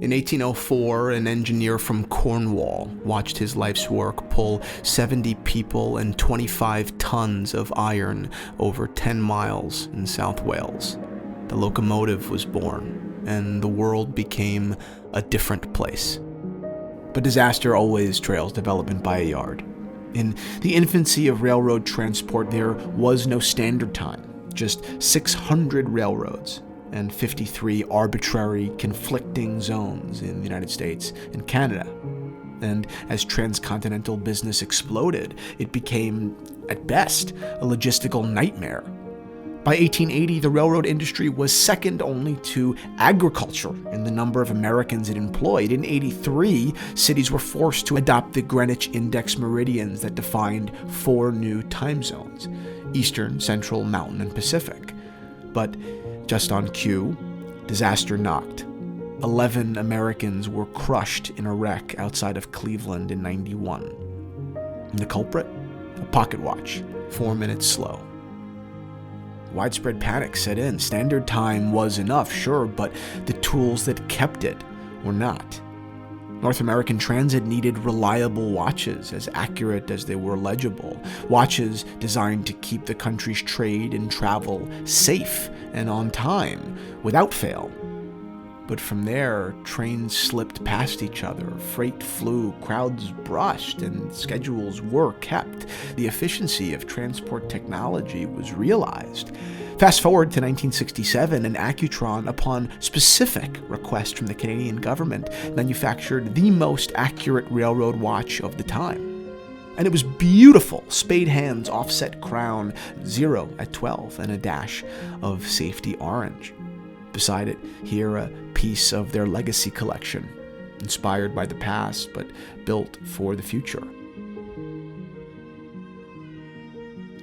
In 1804, an engineer from Cornwall watched his life's work pull 70 people and 25 tons of iron over 10 miles in South Wales. The locomotive was born, and the world became a different place. But disaster always trails development by a yard. In the infancy of railroad transport, there was no standard time, just 600 railroads and 53 arbitrary, conflicting zones in the United States and Canada. And as transcontinental business exploded, it became, at best, a logistical nightmare. By 1880, the railroad industry was second only to agriculture in the number of Americans it employed. In 1883, cities were forced to adopt the Greenwich Index meridians that defined 4 new time zones: Eastern, Central, Mountain, and Pacific. But just on cue, disaster knocked. 11 Americans were crushed in a wreck outside of Cleveland in 91. And the culprit? A pocket watch, 4 minutes slow. Widespread panic set in. Standard time was enough, sure, but the tools that kept it were not. North American Transit needed reliable watches, as accurate as they were legible. Watches designed to keep the country's trade and travel safe and on time, without fail. But from there, trains slipped past each other, freight flew, crowds brushed, and schedules were kept. The efficiency of transport technology was realized. Fast forward to 1967, and Accutron, upon specific request from the Canadian government, manufactured the most accurate railroad watch of the time. And it was beautiful. Spade hands, offset crown, 0 at 12, and a dash of safety orange. Beside it, here a piece of their legacy collection, inspired by the past but built for the future.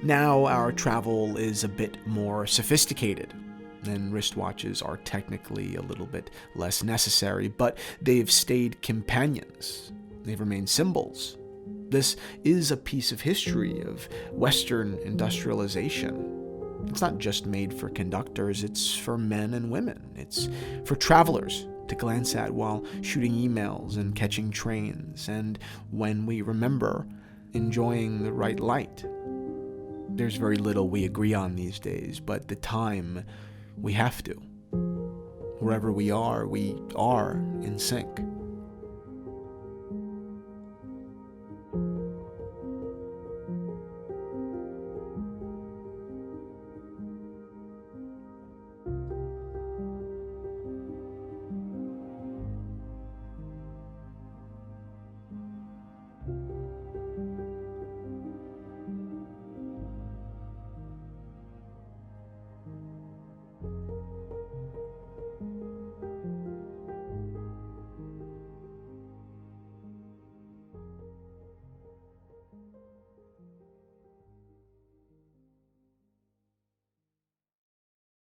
Now our travel is a bit more sophisticated, and wristwatches are technically a little bit less necessary, but they've stayed companions. They've remained symbols. This is a piece of history of Western industrialization. It's not just made for conductors, it's for men and women. It's for travelers to glance at while shooting emails and catching trains, and when we remember, enjoying the right light. There's very little we agree on these days, but the time, we have to. Wherever we are in sync.